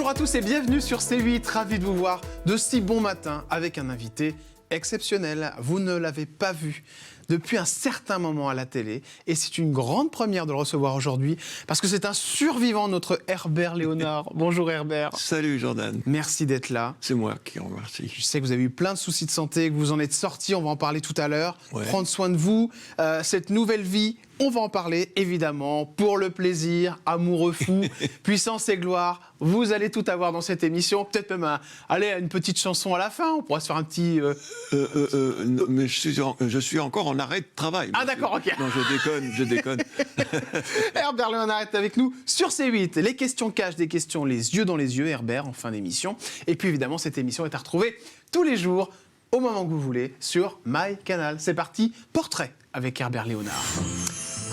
Bonjour à tous et bienvenue sur C8, ravi de vous voir de si bon matin avec un invité exceptionnel. Vous ne l'avez pas vu depuis un certain moment à la télé et c'est une grande première de le recevoir aujourd'hui parce que c'est un survivant, notre Herbert Léonard. Bonjour Herbert. Salut Jordan. Merci d'être là. C'est moi qui en remercie. Je sais que vous avez eu plein de soucis de santé, que vous en êtes sorti, on va en parler tout à l'heure. Ouais. Prendre soin de vous, cette nouvelle vie, on va en parler évidemment pour le plaisir, amoureux fou, puissance et gloire. Vous allez tout avoir dans cette émission, peut-être même aller à une petite chanson à la fin, on pourra se faire un petit... Non, mais je suis encore en arrêt de travail. Ah d'accord, ok. Non, je déconne. Herbert Léonard est avec nous sur C8. Les questions cash, des questions les yeux dans les yeux, Herbert, en fin d'émission. Et puis évidemment, cette émission est à retrouver tous les jours, au moment que vous voulez, sur MyCanal. C'est parti, portrait avec Herbert Léonard.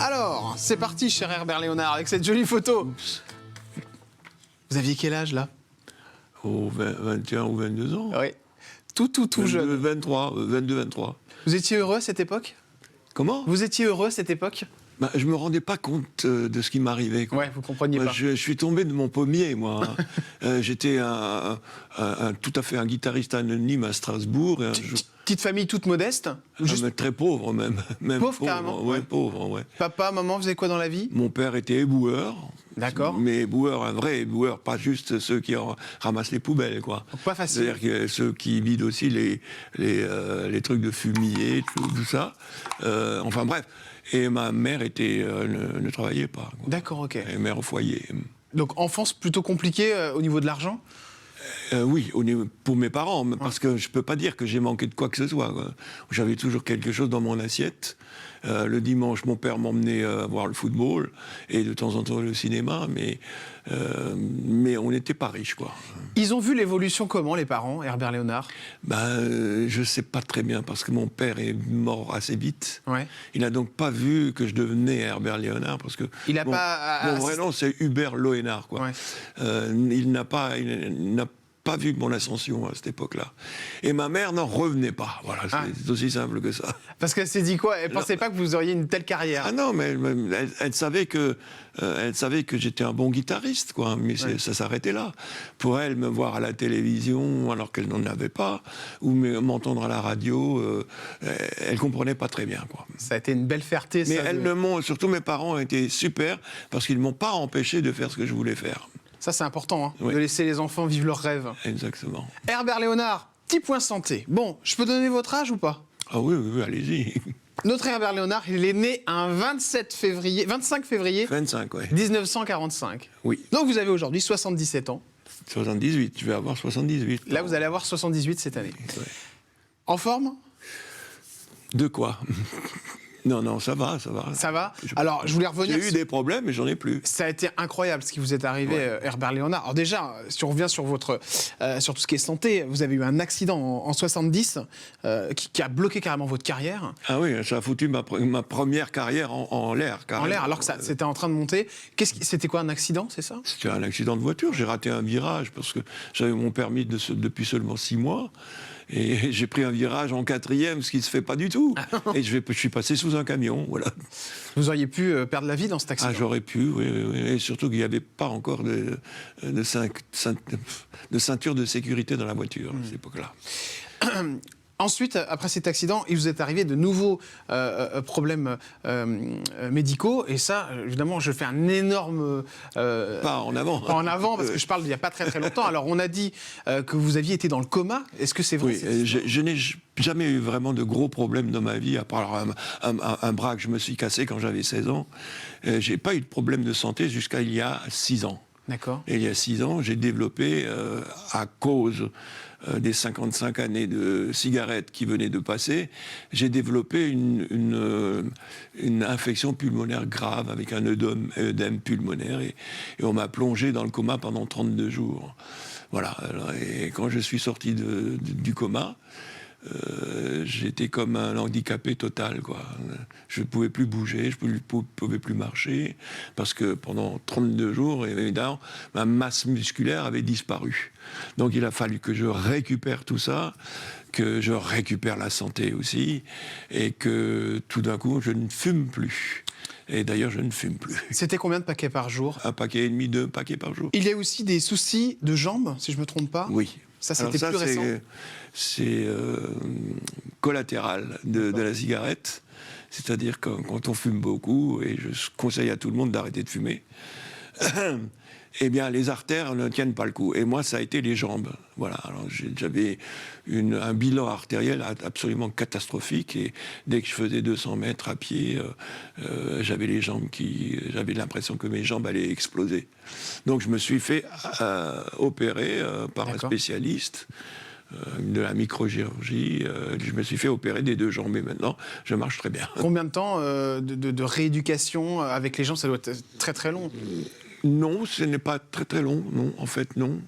Alors, c'est parti, cher Herbert Léonard, avec cette jolie photo. Vous aviez quel âge, là? Oh, 21 ou 22 ans. Oui. Tout 22, jeune. 23. Vous étiez heureux à cette époque? Comment? Vous étiez heureux à cette époque? Je me rendais pas compte de ce qui m'arrivait. Quoi. Ouais, vous compreniez pas. Je suis tombé de mon pommier, moi. J'étais tout à fait un guitariste anonyme à Strasbourg. Petite famille toute modeste? Mais très pauvre, même. Pauvre, carrément? Ouais, pauvre, ouais. Papa, maman, faisaient quoi dans la vie? Mon père était éboueur. D'accord. Mais éboueur, un vrai éboueur, pas juste ceux qui ramassent les poubelles, quoi. Donc pas facile. C'est-à-dire que ceux qui vident aussi les trucs de fumier, tout ça. Enfin bref. Et ma mère ne travaillait pas. Quoi. D'accord, ok. Elle est mère au foyer. Donc enfance plutôt compliquée au niveau de l'argent? Oui, pour mes parents, parce que je ne peux pas dire que j'ai manqué de quoi que ce soit. Quoi. J'avais toujours quelque chose dans mon assiette. Le dimanche, mon père m'emmenait voir le football et de temps en temps le cinéma, mais on n'était pas riches, quoi. Ils ont vu l'évolution comment, les parents, Herbert Léonard? Je ne sais pas très bien, parce que mon père est mort assez vite. Ouais. Il n'a donc pas vu que je devenais Herbert Léonard, parce que Il a pas... mon vrai nom, c'est Hubert Lohénard, quoi. Ouais. Il n'a pas vu mon ascension à cette époque-là. Et ma mère n'en revenait pas. Voilà, c'est aussi simple que ça. Parce qu'elle s'est dit quoi? Elle ne pensait pas que vous auriez une telle carrière. Ah non, mais elle savait que j'étais un bon guitariste, quoi. Mais ça s'arrêtait là. Pour elle, me voir à la télévision alors qu'elle n'en avait pas, ou m'entendre à la radio, elle comprenait pas très bien, quoi. Ça a été une belle fierté. Mais ça, surtout mes parents ont été super parce qu'ils m'ont pas empêché de faire ce que je voulais faire. Ça, c'est important, hein, Oui. de laisser les enfants vivre leurs rêves. Exactement. Herbert Léonard, petit point santé. Bon, je peux donner votre âge ou pas? Ah oui, allez-y. Notre Herbert Léonard, il est né un 25 février 25, ouais. 1945. Oui. Donc vous avez aujourd'hui 77 ans. 78, je vais avoir 78. Là, vous allez avoir 78 cette année. Ouais. En forme? De quoi? Non, ça va. Ça va? Alors, je voulais revenir... J'ai eu des problèmes, mais j'en ai plus. Ça a été incroyable ce qui vous est arrivé, Herbert Léonard. Alors déjà, si on revient sur sur tout ce qui est santé, vous avez eu un accident en 70 qui a bloqué carrément votre carrière. Ah oui, ça a foutu ma première carrière en l'air. En l'air, alors que c'était en train de monter. C'était quoi, un accident, c'est ça? C'était un accident de voiture. J'ai raté un virage parce que j'avais mon permis depuis seulement 6 mois. Et j'ai pris un virage en 4e, ce qui ne se fait pas du tout. Et je suis passé sous un camion, voilà. Vous auriez pu perdre la vie dans cet accident? Ah, j'aurais pu, oui. Et surtout qu'il n'y avait pas encore de ceinture de sécurité dans la voiture à cette époque-là. Ensuite, après cet accident, il vous est arrivé de nouveaux problèmes médicaux. Et ça, évidemment, je fais un énorme... Pas en avant. Pas en avant, parce que je parle d'il n'y a pas très très longtemps. Alors, on a dit que vous aviez été dans le coma. Est-ce que c'est vrai? Oui, je n'ai jamais eu vraiment de gros problèmes dans ma vie, à part un bras que je me suis cassé quand j'avais 16 ans. J'ai pas eu de problème de santé jusqu'à il y a 6 ans. D'accord. Et il y a 6 ans, j'ai développé, à cause des 55 années de cigarettes qui venaient de passer, j'ai développé une infection pulmonaire grave avec un œdème pulmonaire et on m'a plongé dans le coma pendant 32 jours. Voilà. Et quand je suis sorti du coma, j'étais comme un handicapé total, quoi. Je ne pouvais plus bouger, je ne pouvais plus marcher, parce que pendant 32 jours, évidemment, ma masse musculaire avait disparu. Donc il a fallu que je récupère tout ça, que je récupère la santé aussi, et que tout d'un coup, je ne fume plus. Et d'ailleurs, je ne fume plus. C'était combien de paquets par jour? 1,5 paquet, 2 paquets par jour. Il y a aussi des soucis de jambes, si je ne me trompe pas. Oui. Ça, c'était plus récent. C'est collatéral de la cigarette. C'est-à-dire que quand on fume beaucoup, et je conseille à tout le monde d'arrêter de fumer, eh bien, les artères ne tiennent pas le coup. Et moi, ça a été les jambes. Voilà. Alors, j'avais un bilan artériel absolument catastrophique. Et dès que je faisais 200 mètres à pied, j'avais j'avais l'impression que mes jambes allaient exploser. Donc, je me suis fait opérer par un spécialiste de la microchirurgie. Je me suis fait opérer des 2 jambes et maintenant, je marche très bien. Combien de temps de rééducation avec les jambes? Ça doit être très très long. Non, ce n'est pas très très long, non, en fait non.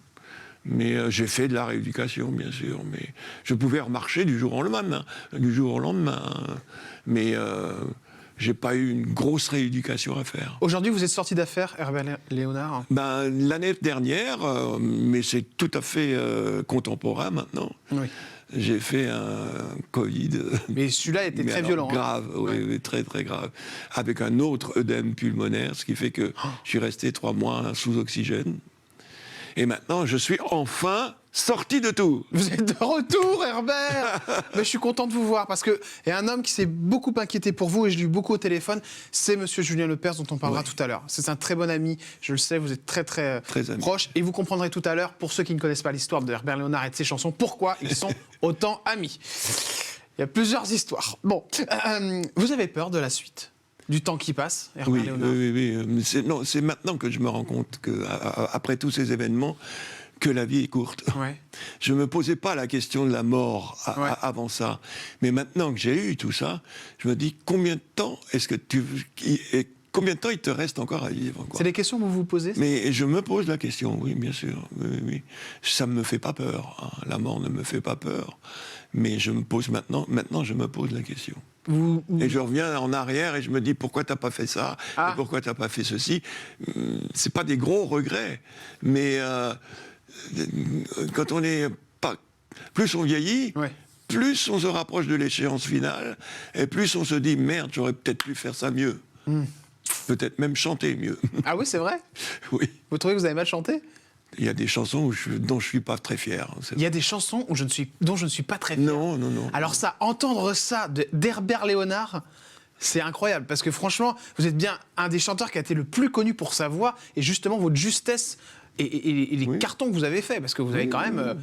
Mais j'ai fait de la rééducation, bien sûr. Mais je pouvais remarcher du jour au lendemain. Mais j'ai pas eu une grosse rééducation à faire. Aujourd'hui, vous êtes sorti d'affaires, Herbert Léonard? L'année dernière, mais c'est tout à fait contemporain maintenant. Oui. J'ai fait un Covid. Mais celui-là était très violent. Grave, oui, très très grave. Avec un autre œdème pulmonaire, ce qui fait que je suis resté 3 mois sous oxygène. Et maintenant, je suis enfin sorti de tout. Vous êtes de retour, Herbert. Mais je suis content de vous voir parce que y a un homme qui s'est beaucoup inquiété pour vous et je l'ai eu beaucoup au téléphone. C'est Monsieur Julien Lepers dont on parlera tout à l'heure. C'est un très bon ami. Je le sais, vous êtes très proche et vous comprendrez tout à l'heure, pour ceux qui ne connaissent pas l'histoire de Herbert Léonard et de ses chansons, pourquoi ils sont autant amis. Il y a plusieurs histoires. Bon, vous avez peur de la suite? Du temps qui passe, Herbert Léonard? Oui. C'est maintenant que je me rends compte qu'après tous ces événements, que la vie est courte. Ouais. Je ne me posais pas la question de la mort avant ça. Mais maintenant que j'ai eu tout ça, je me dis combien de temps combien de temps il te reste encore à vivre, quoi. C'est des questions que vous vous posez? Mais je me pose la question, oui, bien sûr. Oui. Ça ne me fait pas peur. Hein. La mort ne me fait pas peur. Mais je me pose maintenant je me pose la question. Et je reviens en arrière et je me dis pourquoi t'as pas fait ça et pourquoi t'as pas fait ceci. C'est pas des gros regrets, mais quand on est pas, plus on vieillit, plus on se rapproche de l'échéance finale et plus on se dit merde, j'aurais peut-être pu faire ça mieux. Peut-être même chanter mieux. Ah oui, c'est vrai? Oui. Vous trouvez que vous avez mal chanté? Il y a des chansons dont je suis pas très fier. Il y a des chansons dont je ne suis pas très fier. Non. Alors ça, entendre ça d'Herbert Léonard, c'est incroyable. Parce que franchement, vous êtes bien un des chanteurs qui a été le plus connu pour sa voix et justement votre justesse et les cartons que vous avez faits. Parce que vous avez quand même...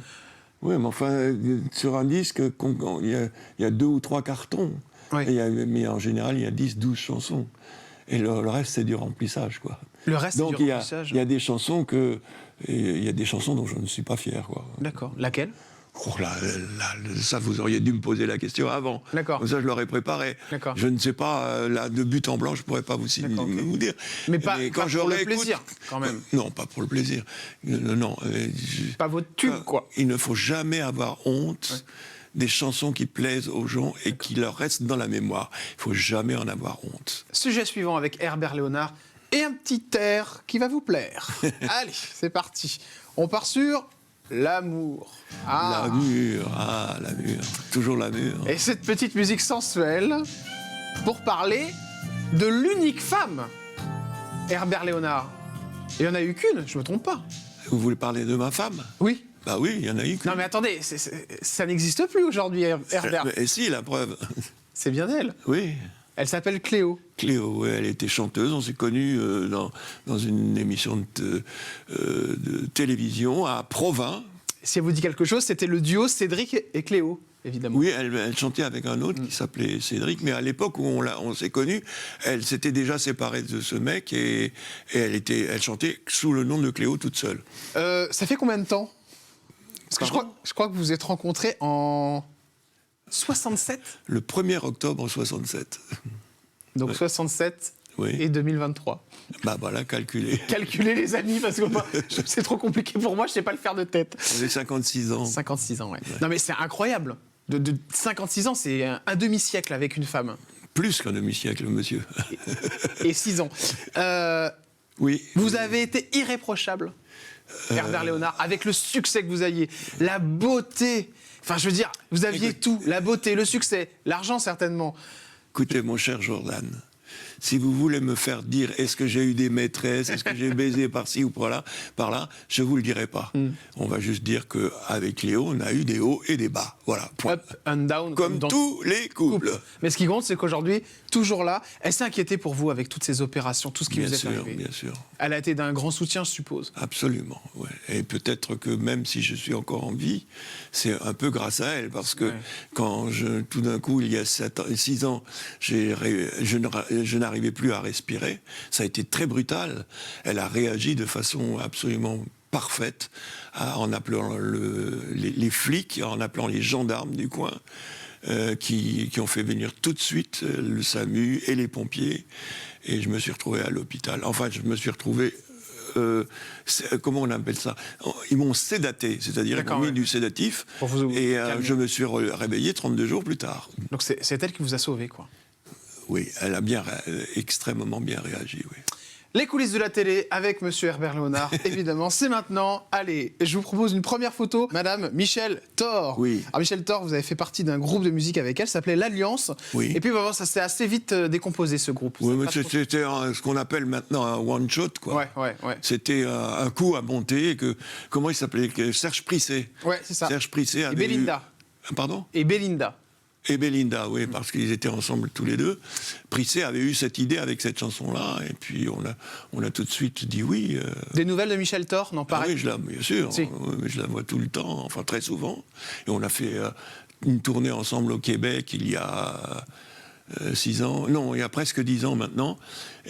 Oui, mais enfin, sur un disque, il y a 2 ou 3 cartons. Oui. Mais en général, il y a 10, 12 chansons. Et le reste, c'est du remplissage, quoi. Le reste, c'est du remplissage. Donc, il y a des chansons dont je ne suis pas fier, quoi. D'accord. Laquelle? Ça, vous auriez dû me poser la question avant. D'accord. Ça, je l'aurais préparé. D'accord. Je ne sais pas, là, de but en blanc, je ne pourrais pas vous dire. Mais pas pour le plaisir, quand même. Non, pas pour le plaisir. Non. Pas votre tube, quoi. Il ne faut jamais avoir honte des chansons qui plaisent aux gens et qui leur restent dans la mémoire. Il ne faut jamais en avoir honte. Sujet suivant avec Herbert Léonard et un petit air qui va vous plaire. Allez, c'est parti. On part sur l'amour. L'amour, toujours l'amour. Et cette petite musique sensuelle pour parler de l'unique femme, Herbert Léonard. Il n'y en a eu qu'une, je ne me trompe pas. Vous voulez parler de ma femme? Oui. Bah oui, il y en a eu qu'une. Non mais attendez, ça n'existe plus aujourd'hui, Herbert. Et si, la preuve. C'est bien elle. Oui. Elle s'appelle Cléo. Cléo, oui, elle était chanteuse. On s'est connus dans une émission de télévision à Provins. Si elle vous dit quelque chose, c'était le duo Cédric et Cléo, évidemment. Oui, elle chantait avec un autre qui s'appelait Cédric, mais à l'époque où on s'est connus, elle s'était déjà séparée de ce mec et elle chantait sous le nom de Cléo toute seule. Ça fait combien de temps? Parce que je crois que vous vous êtes rencontrés en 67. Le 1er octobre 67. Donc 67 et 2023. Bah voilà, calculez. Calculez les amis, parce que c'est trop compliqué pour moi, je ne sais pas le faire de tête. J'ai 56 ans. 56 ans, ouais. Non mais c'est incroyable. De 56 ans, c'est un demi-siècle avec une femme. Plus qu'un demi-siècle, monsieur. Et 6 ans. Oui. Vous avez été irréprochable, Herbert Léonard, avec le succès que vous aviez, la beauté. Enfin, je veux dire, vous aviez tout, la beauté, le succès, l'argent certainement. Écoutez, mon cher Jordan, Si vous voulez me faire dire est-ce que j'ai eu des maîtresses, est-ce que j'ai baisé par-ci ou par-là, je vous le dirai pas. On va juste dire qu'avec Léo, on a eu des hauts et des bas. Voilà, point. Up and down. Comme dans tous les couples. Mais ce qui compte, c'est qu'aujourd'hui, toujours là, elle s'est inquiétée pour vous avec toutes ces opérations, tout ce qui Bien vous est sûr, arrivé. bien sûr. Elle a été d'un grand soutien, je suppose. Absolument, ouais. Et peut-être que même si je suis encore en vie, c'est un peu grâce à elle, parce que Ouais. quand tout d'un coup, il y a 6 ans, je n'arrivais plus à respirer, ça a été très brutal. Elle a réagi de façon absolument parfaite en appelant les flics, en appelant les gendarmes du coin. Qui ont fait venir tout de suite le SAMU et les pompiers, et je me suis retrouvé à l'hôpital. Enfin, je me suis retrouvé... comment on appelle ça? Ils m'ont sédaté, c'est-à-dire qu'ils m'ont mis du sédatif, Pour vous et calmer. je me suis réveillé 32 jours plus tard. Donc c'est elle qui vous a sauvé, quoi. Oui, elle a extrêmement bien réagi, oui. Les coulisses de la télé avec Monsieur Herbert Léonard, évidemment, c'est maintenant. Allez, je vous propose une première photo. Madame Michel Thor. Oui. Alors Michel Thor, vous avez fait partie d'un groupe de musique avec elle, ça s'appelait l'Alliance. Oui. Et puis vraiment, ça s'est assez vite décomposé, ce groupe. Oui, mais Ça a pas trop- c'était ce qu'on appelle maintenant un one-shot, quoi. Ouais. C'était un coup à monter, comment il s'appelait? Serge Prissé. Ouais, c'est ça. Serge Prissé avait Belinda. Pardon? Et Belinda. Et Belinda, oui, parce qu'ils étaient ensemble tous les deux. Prissé avait eu cette idée avec cette chanson-là, et puis on a tout de suite dit oui. Des nouvelles de Michel Thor? Non, Ah pareil. oui, bien sûr, Si. oui, mais je la vois tout le temps, enfin très souvent. Et on a fait une tournée ensemble au Québec il y a 6 ans, non, il y a presque 10 ans maintenant.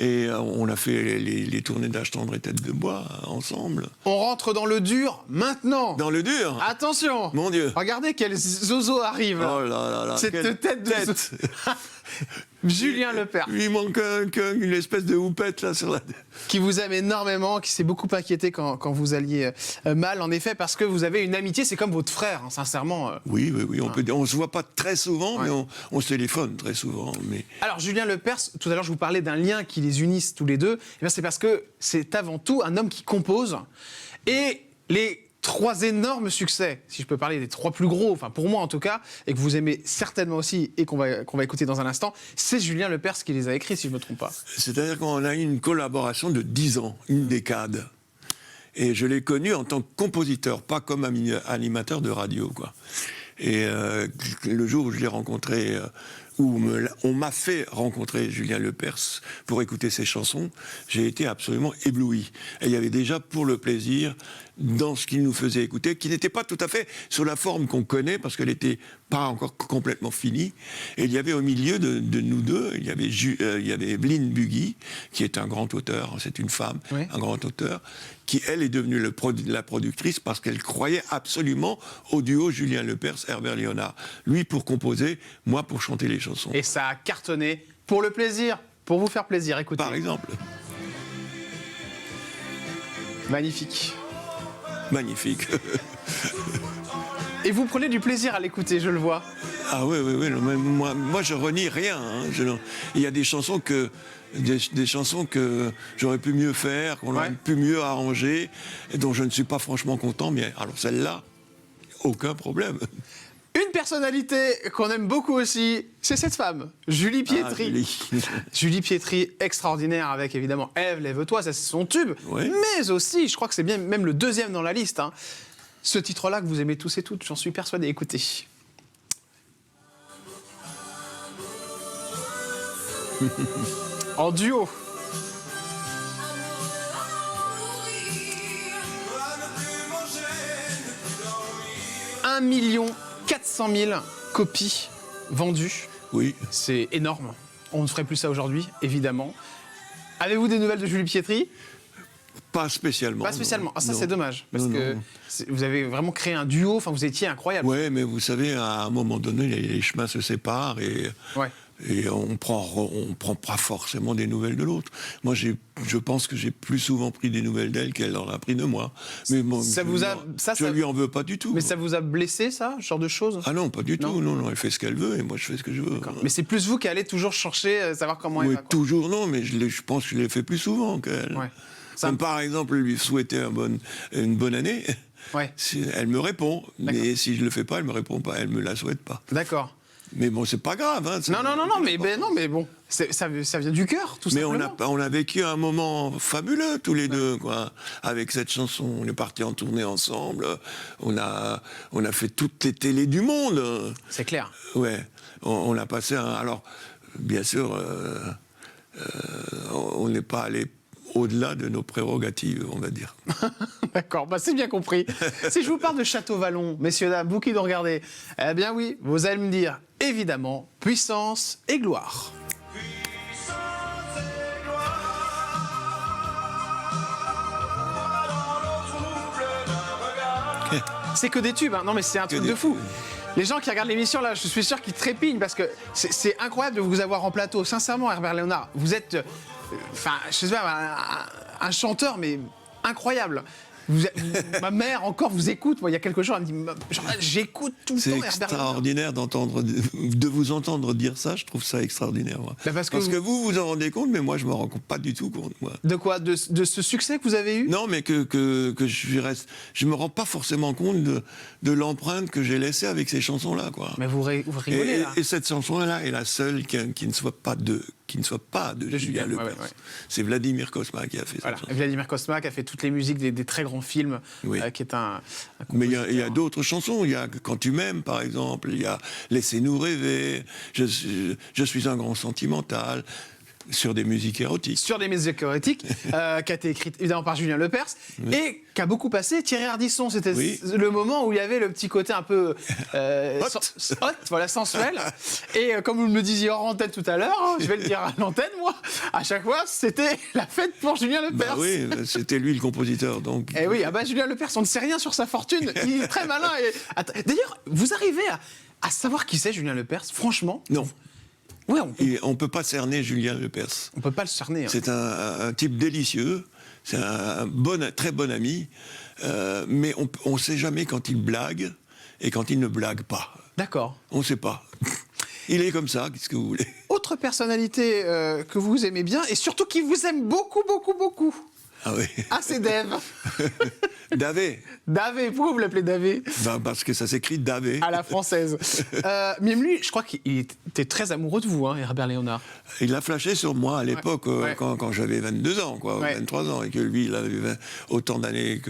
Et on a fait les tournées d'Âge tendre et Tête de bois ensemble. On rentre dans le dur maintenant. Dans le dur. Attention. Mon Dieu. Regardez quel zozo arrive. Oh là là là. Cette quelle tête de Julien Lepers, Il lui manque une espèce de houppette là sur la... qui vous aime énormément, qui s'est beaucoup inquiété quand vous alliez mal, en effet, parce que vous avez une amitié, c'est comme votre frère, hein, sincèrement. Oui, on peut dire. On se voit pas très souvent, Ouais. mais on se téléphone très souvent. Mais Alors, Julien Lepers, tout à l'heure, je vous parlais d'un lien qui les unisse tous les deux. Eh bien, c'est parce que c'est avant tout un homme qui compose. Et les 3 énormes succès, si je peux parler des 3 plus gros, enfin pour moi en tout cas, et que vous aimez certainement aussi et qu'on va écouter dans un instant, c'est Julien Lepers qui les a écrits, si je ne me trompe pas. c'est-à-dire qu'on a eu une collaboration de 10 ans, une décade. Et je l'ai connu en tant que compositeur, pas comme animateur de radio, quoi. Et le jour où je l'ai rencontré, on m'a fait rencontrer Julien Lepers pour écouter ses chansons, j'ai été absolument ébloui. Et il y avait déjà pour le plaisir dans ce qu'il nous faisait écouter, qui n'était pas tout à fait sur la forme qu'on connaît, parce qu'elle n'était pas encore complètement finie. Et il y avait au milieu de nous deux, il y avait Evelyne Bugui, qui est un grand auteur, c'est une femme, Oui. un grand auteur, qui, elle, est devenue la productrice parce qu'elle croyait absolument au duo Julien Lepers-Herbert Léonard. Lui pour composer, moi pour chanter les chansons. Et ça a cartonné pour le plaisir, pour vous faire plaisir. Écoutez. Par exemple. Magnifique. Magnifique. Et vous prenez du plaisir à l'écouter, je le vois. Ah oui, non, mais moi je renie rien. Hein. Il y a des chansons que j'aurais pu mieux faire, qu'on aurait Ouais. pu mieux arranger, et dont je ne suis pas franchement content, mais alors celle-là, aucun problème. Une personnalité qu'on aime beaucoup aussi, c'est cette femme, Julie Pietri. Ah, Julie. Julie Pietri, extraordinaire, avec évidemment Ève, lève-toi, ça c'est son tube. Ouais. Mais aussi, je crois que c'est bien même le 2e dans la liste. Hein. Ce titre-là que vous aimez tous et toutes, j'en suis persuadé. Écoutez. En duo. 1 400 000 copies vendues. Oui. C'est énorme. On ne ferait plus ça aujourd'hui, évidemment. Avez-vous des nouvelles de Julie Pietri? Pas spécialement. Pas spécialement. Ah, ça, non. c'est dommage. Parce Non, que non. vous avez vraiment créé un duo. Enfin, vous étiez incroyable. Ouais, mais vous savez, à un moment donné, les chemins se séparent et Ouais. on prend pas forcément des nouvelles de l'autre. Moi, je pense que j'ai plus souvent pris des nouvelles d'elle qu'elle en a pris de moi. Mais bon, Ça je vous lui a- en- ça, je ça- lui en veux pas du tout. Mais ça vous a blessé, ça, ce genre de choses? Ah non, pas du Non. tout. Non, elle fait ce qu'elle veut et moi, je fais ce que je veux. Mais c'est plus vous qui allez toujours chercher, savoir comment elle Oui, va. Quoi. toujours non, mais je pense que je l'ai fait plus souvent qu'elle. Ouais. Ça- Comme par exemple, lui souhaiter une bonne année. Ouais. Elle me répond, D'accord. mais si je le fais pas, elle me répond pas, elle me la souhaite pas. D'accord. Mais bon, c'est pas grave. Hein, mais bon, ça vient du cœur, tout mais simplement. on a vécu un moment fabuleux tous les deux, quoi. Avec cette chanson, on est partis en tournée ensemble. On a fait toutes les télés du monde. C'est clair. Ouais, on a passé un... Alors, bien sûr, on n'est pas allé au-delà de nos prérogatives, on va dire. D'accord, bah c'est bien compris. Si je vous parle de Château-Vallon, messieurs, dames, vous qui nous regardez, eh bien oui, vous allez me dire, évidemment, puissance et gloire. C'est que des tubes, hein. Non mais c'est un truc de fou. Les gens qui regardent l'émission là, je suis sûr qu'ils trépignent parce que c'est incroyable de vous avoir en plateau. Sincèrement, Herbert Léonard, vous êtes, enfin, je sais pas, un chanteur mais incroyable. Ma mère encore vous écoute. Moi, il y a quelques jours, elle me dit, genre, j'écoute tout le temps Herbert Léonard. C'est extraordinaire de vous entendre dire ça. Je trouve ça extraordinaire. Moi. Bah parce que vous vous en rendez compte, mais moi, je me rends pas du tout compte. Moi. De quoi? De ce succès que vous avez eu? Non, mais que je me rends pas forcément compte de l'empreinte que j'ai laissée avec ces chansons-là, quoi. Mais vous rigolez là. Et cette chanson-là est la seule qui ne soit pas de Julien Lepers. Ouais. C'est Vladimir Cosma qui a fait ça. Vladimir Cosma qui a fait toutes les musiques des très grands films, oui. Qui est un Mais il y a d'autres chansons. Il y a Quand tu m'aimes, par exemple. Il y a Laissez-nous rêver. Je suis un grand sentimental. Sur des musiques érotiques. Sur des musiques érotiques, qui a été écrite évidemment par Julien Lepers, oui. Et qui a beaucoup passé Thierry Ardisson. C'était le moment où il y avait le petit côté un peu hot, voilà, sensuel. Et comme vous me le disiez hors antenne tout à l'heure, hein, je vais le dire à l'antenne, moi, à chaque fois, c'était la fête pour Julien Lepers. Bah oui, c'était lui le compositeur. Donc... Et oui, Julien Lepers, on ne sait rien sur sa fortune. Il est très malin. D'ailleurs, vous arrivez à savoir qui c'est Julien Lepers, franchement? Non. Ouais, on ne peut pas cerner Julien Lepers. On ne peut pas le cerner. Hein. C'est un type délicieux, c'est un très bon ami, mais on ne sait jamais quand il blague et quand il ne blague pas. D'accord. On ne sait pas. Il est comme ça, qu'est-ce que vous voulez? Autre personnalité que vous aimez bien et surtout qui vous aime beaucoup, beaucoup, beaucoup. Ah oui. Ah, c'est Dave. Davé. Davé, pourquoi vous l'appelez Davé? Parce que ça s'écrit Davé. À la française. Même lui, je crois qu'il était très amoureux de vous, hein, Herbert Léonard. Il a flashé sur moi à l'époque, quand j'avais 22 ans, quoi, 23 ans, et que lui, il avait autant d'années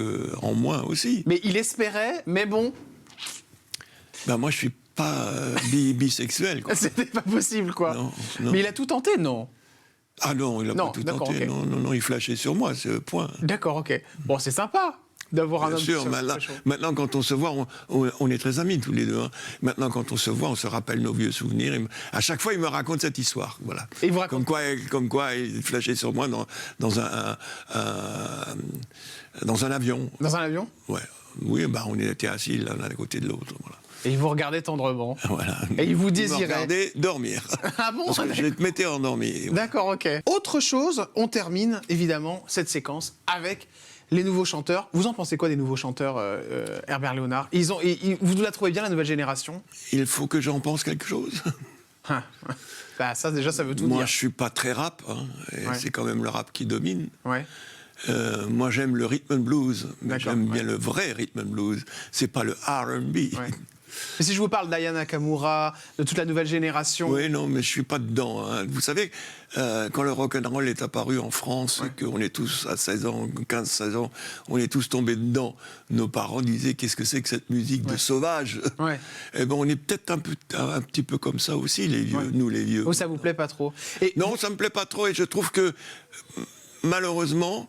en moins aussi. Mais il espérait, mais bon... Moi, je suis pas bisexuel, quoi. C'était pas possible, quoi. Non. Mais il a tout tenté, non? Ah non, il n'a pas tout tenté. Okay. Non, il flashait sur moi, c'est le point. D'accord, ok. Bon, c'est sympa d'avoir un homme. Bien sûr, maintenant, quand on se voit, on est très amis tous les deux. Hein. Maintenant, quand on se voit, on se rappelle nos vieux souvenirs. À chaque fois, il me raconte cette histoire. Voilà. Et il vous raconte comme quoi, il flashait sur moi dans un avion. Dans un avion? Ouais. Oui, on était assis l'un à côté de l'autre. Voilà. Et il vous regardait tendrement. Voilà. Et il vous désirait. Il me regardait dormir. Ah bon? Parce que je te mettais endormi. D'accord, ok. Autre chose, on termine évidemment cette séquence avec les nouveaux chanteurs. Vous en pensez quoi des nouveaux chanteurs, Herbert Léonard? Vous la trouvez bien, la nouvelle génération? Il faut que j'en pense quelque chose. Ça déjà, ça veut tout dire. Moi, je suis pas très rap. Hein, c'est quand même le rap qui domine. Ouais. Moi, j'aime le rhythm and blues, mais j'aime bien le vrai rhythm and blues. C'est pas le R&B. Ouais. Mais si je vous parle d'Aya Nakamura, de toute la nouvelle génération... Oui, non, mais je suis pas dedans. Hein. Vous savez, quand le rock'n'roll est apparu en France, qu'on est tous à 16 ans, 15-16 ans, on est tous tombés dedans. Nos parents disaient, qu'est-ce que c'est que cette musique de sauvage? Eh ben, on est peut-être un petit peu comme ça aussi, les vieux, nous les vieux. Oh, ça vous plaît pas trop? Non, ça me plaît pas trop, et je trouve que... Malheureusement,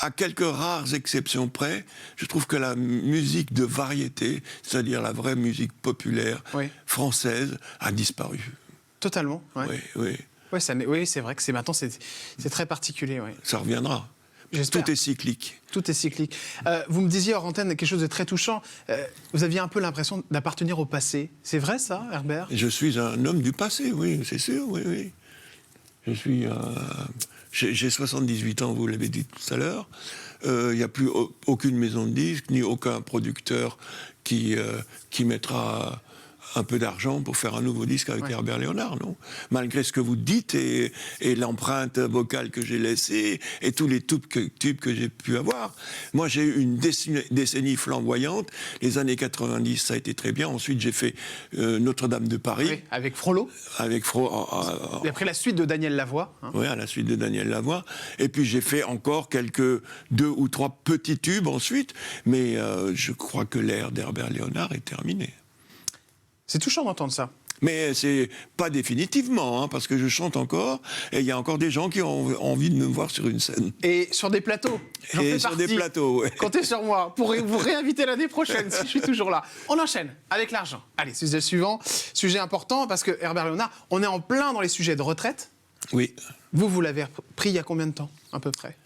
à quelques rares exceptions près, je trouve que la musique de variété, c'est-à-dire la vraie musique populaire française, a disparu. Totalement. Oui. Oui, c'est vrai que maintenant c'est très particulier. Ouais. Ça reviendra. J'espère. Tout est cyclique. Tout est cyclique. Vous me disiez hors antenne quelque chose de très touchant. Vous aviez un peu l'impression d'appartenir au passé. C'est vrai ça, Herbert? Je suis un homme du passé, oui, c'est sûr, oui. Je suis... J'ai 78 ans, vous l'avez dit tout à l'heure. Il n'y a plus aucune maison de disques, ni aucun producteur qui mettra un peu d'argent pour faire un nouveau disque avec Herbert Léonard, non? Malgré ce que vous dites et l'empreinte vocale que j'ai laissée et tous les tubes que j'ai pu avoir. Moi, j'ai eu une décennie flamboyante. Les années 90, ça a été très bien. Ensuite, j'ai fait Notre-Dame de Paris. Oui, avec Frollo. Avec Frollo. Et après la suite de Daniel Lavoie. Hein. Oui, à la suite de Daniel Lavoie. Et puis, j'ai fait encore quelques 2 ou 3 petits tubes ensuite. Mais je crois que l'ère d'Herbert Léonard est terminée. C'est touchant d'entendre ça. Mais c'est pas définitivement, hein, parce que je chante encore, et il y a encore des gens qui ont envie de me voir sur une scène. Et sur des plateaux. J'en fais sur partie. des plateaux, ouais. Comptez sur moi pour vous réinviter l'année prochaine si je suis toujours là. On enchaîne avec l'argent. Allez, sujet suivant. Sujet important parce que Herbert Léonard, on est en plein dans les sujets de retraite. Oui. Vous l'avez pris il y a combien de temps, à peu près?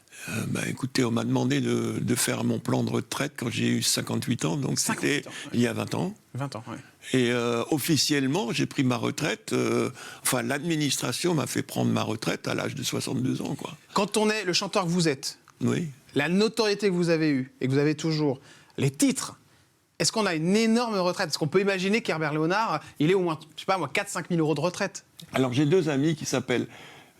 Écoutez, on m'a demandé de faire mon plan de retraite quand j'ai eu 58 ans, donc c'était il y a 20 ans. 20 ans, oui. Et officiellement, j'ai pris ma retraite, l'administration m'a fait prendre ma retraite à l'âge de 62 ans, quoi. Quand on est le chanteur que vous êtes, oui. La notoriété que vous avez eue et que vous avez toujours, les titres, est-ce qu'on a une énorme retraite? Est-ce qu'on peut imaginer qu'Herbert Léonard, il est au moins, je sais pas moi, 4-5 000 euros de retraite? Alors j'ai 2 amis qui s'appellent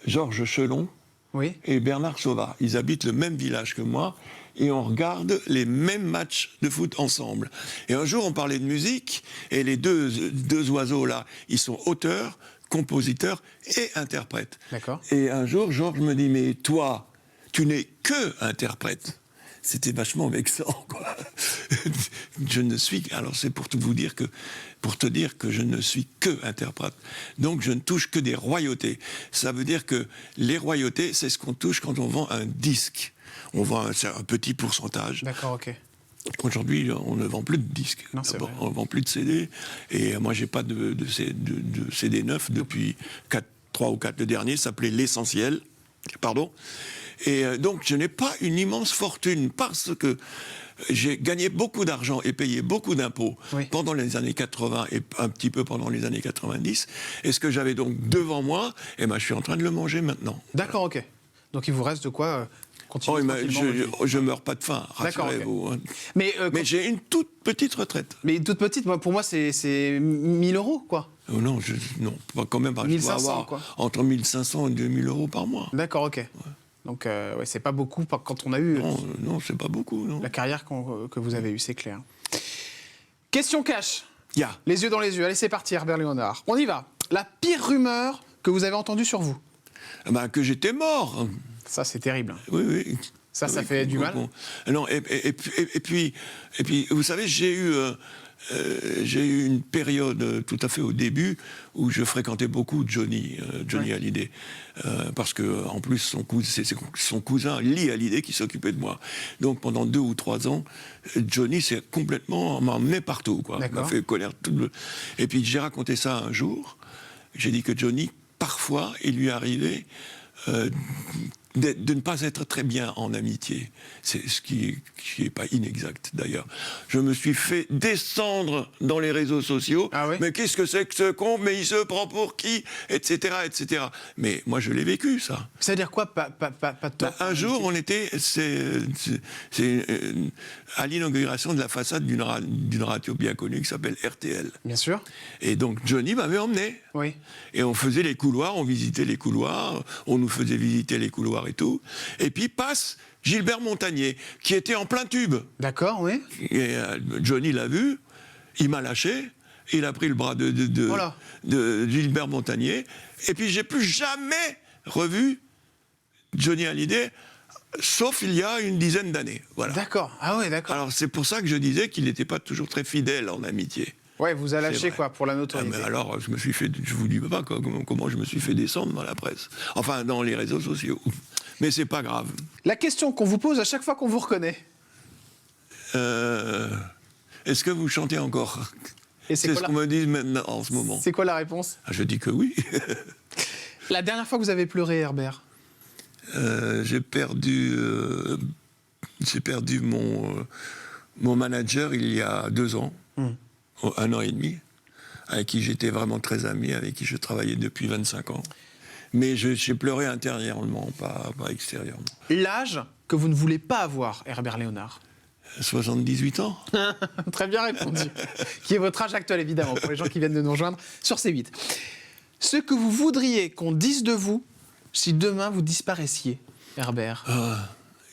Georges Chelon, oui. Et Bernard Sauvat. Ils habitent le même village que moi et on regarde les mêmes matchs de foot ensemble. Et un jour, on parlait de musique et les deux oiseaux-là, ils sont auteurs, compositeurs et interprètes. D'accord. Et un jour, Georges me dit, mais toi, tu n'es que interprète. C'était vachement vexant, quoi. Je ne suis... Alors c'est pour te dire que je ne suis que interprète. Donc je ne touche que des royautés. Ça veut dire que les royautés, c'est ce qu'on touche quand on vend un disque. On vend un petit pourcentage. D'accord, ok. Aujourd'hui, on ne vend plus de disques. Non, c'est vrai. On ne vend plus de CD. Et moi, j'ai pas de CD neuf depuis 3 ou 4. Le dernier s'appelait L'Essentiel. Pardon. Et donc, je n'ai pas une immense fortune parce que j'ai gagné beaucoup d'argent et payé beaucoup d'impôts pendant les années 80 et un petit peu pendant les années 90. Et ce que j'avais donc devant moi, je suis en train de le manger maintenant. D'accord, ok. Donc, il vous reste de quoi continuer je meurs pas de faim, rassurez-vous. Okay. Hein. Mais j'ai une toute petite retraite. Mais toute petite, pour moi, c'est 1 000 euros, quoi. Non, pas quand même. 1 500, je dois avoir quoi. Entre 1 500 et 2 000 euros par mois. D'accord, ok. Ouais. Donc, c'est pas beaucoup quand on a eu non, c'est pas beaucoup. Non. La carrière que vous avez eue, c'est clair. Question cash. Yeah. Les yeux dans les yeux. Allez, c'est parti, Herbert Léonard. On y va. La pire rumeur que vous avez entendue sur vous? Que j'étais mort. Ça, c'est terrible. Oui. Ça fait du mal. Bon. Non, et puis, vous savez, j'ai eu une période tout à fait au début où je fréquentais beaucoup Johnny Hallyday. Parce que, en plus, c'est son cousin Lee Hallyday qui s'occupait de moi. Donc, pendant 2 ou 3 ans, Johnny m'a emmené partout, quoi. Il m'a fait connaître tout le... Et puis, j'ai raconté ça un jour. J'ai dit que Johnny, parfois, il lui arrivait de ne pas être très bien en amitié. C'est ce qui n'est pas inexact, d'ailleurs. Je me suis fait descendre dans les réseaux sociaux. Ah oui? Mais qu'est-ce que c'est que ce con? Mais il se prend pour qui? Etc., etc. Mais moi, je l'ai vécu, ça. Ça veut dire quoi, pas de tort? Un jour, on était à l'inauguration de la façade d'une radio bien connue qui s'appelle RTL. Bien sûr. Et donc, Johnny m'avait emmené. Oui. Et on faisait les couloirs, on visitait les couloirs, on nous faisait visiter les couloirs et tout. Et puis passe Gilbert Montagnier, qui était en plein tube. D'accord, oui. Et Johnny l'a vu, il m'a lâché, il a pris le bras de Gilbert Montagnier. Et puis j'ai plus jamais revu Johnny Hallyday, sauf il y a une dizaine d'années. Voilà. D'accord, ah ouais, d'accord. Alors c'est pour ça que je disais qu'il n'était pas toujours très fidèle en amitié. Ouais, vous a lâché quoi pour la notoriété. Mais alors, je vous dis pas comment je me suis fait descendre dans la presse. Enfin, dans les réseaux sociaux. Mais c'est pas grave. La question qu'on vous pose à chaque fois qu'on vous reconnaît. Est-ce que vous chantez encore? Et c'est ce qu'on me dit maintenant en ce moment. C'est quoi la réponse? Je dis que oui. La dernière fois que vous avez pleuré, Herbert? J'ai perdu mon manager il y a 2 ans. 1 an et demi, avec qui j'étais vraiment très ami, avec qui je travaillais depuis 25 ans. Mais j'ai pleuré intérieurement, pas extérieurement. L'âge que vous ne voulez pas avoir, Herbert Léonard? 78 ans. Très bien répondu. Qui est votre âge actuel, évidemment, pour les gens qui viennent de nous rejoindre sur C8. Ce que vous voudriez qu'on dise de vous si demain vous disparaissiez, Herbert.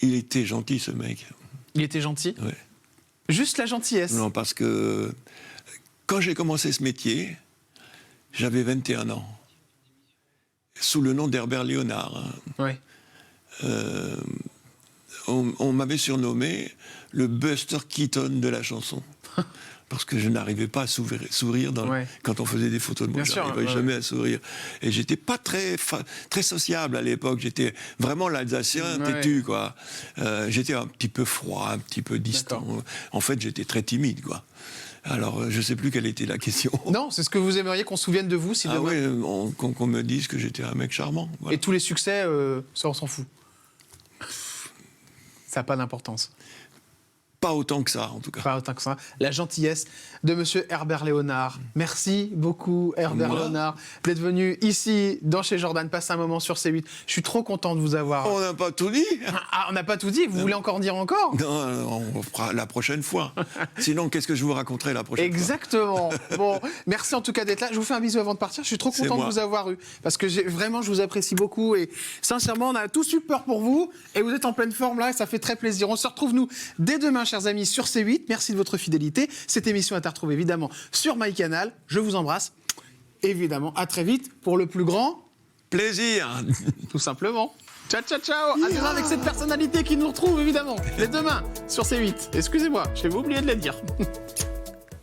Il était gentil, ce mec. Il était gentil? Ouais. Juste la gentillesse? Non, parce que quand j'ai commencé ce métier, j'avais 21 ans. Sous le nom d'Herbert Léonard. Oui. On m'avait surnommé le Buster Keaton de la chanson. Parce que je n'arrivais pas à sourire quand on faisait des photos de moi. Je n'arrivais jamais à sourire. Et j'étais pas très sociable à l'époque. J'étais vraiment l'Alsacien têtu, quoi. J'étais un petit peu froid, un petit peu distant. En fait, j'étais très timide, quoi. Alors, je ne sais plus quelle était la question. Non, c'est ce que vous aimeriez qu'on se souvienne de vous si demain... oui, qu'on me dise que j'étais un mec charmant. Voilà. Et tous les succès, ça, on s'en fout. Ça n'a pas d'importance. Pas autant que ça, en tout cas. Pas autant que ça. La gentillesse de monsieur Herbert Léonard. Merci beaucoup, Herbert Léonard, d'être venu ici, dans Chez Jordan, passer un moment sur C8. Je suis trop content de vous avoir. On n'a pas tout dit. Ah, on n'a pas tout dit. Vous voulez encore dire encore? Non, on fera la prochaine fois. Sinon, qu'est-ce que je vous raconterai la prochaine fois? Exactement. Bon, merci en tout cas d'être là. Je vous fais un bisou avant de partir. Je suis trop content de vous avoir eu. Parce que vraiment, je vous apprécie beaucoup. Et sincèrement, on a tous eu peur pour vous. Et vous êtes en pleine forme là. Et ça fait très plaisir. On se retrouve, nous, dès demain, chers amis, sur C8. Merci de votre fidélité. Cette émission est à retrouver évidemment sur MyCanal. Je vous embrasse. Évidemment, à très vite pour le plus grand plaisir. Tout simplement. Ciao, ciao, ciao. À demain avec cette personnalité qui nous retrouve évidemment. Dès demain sur C8. Excusez-moi, je vais oublier de le dire.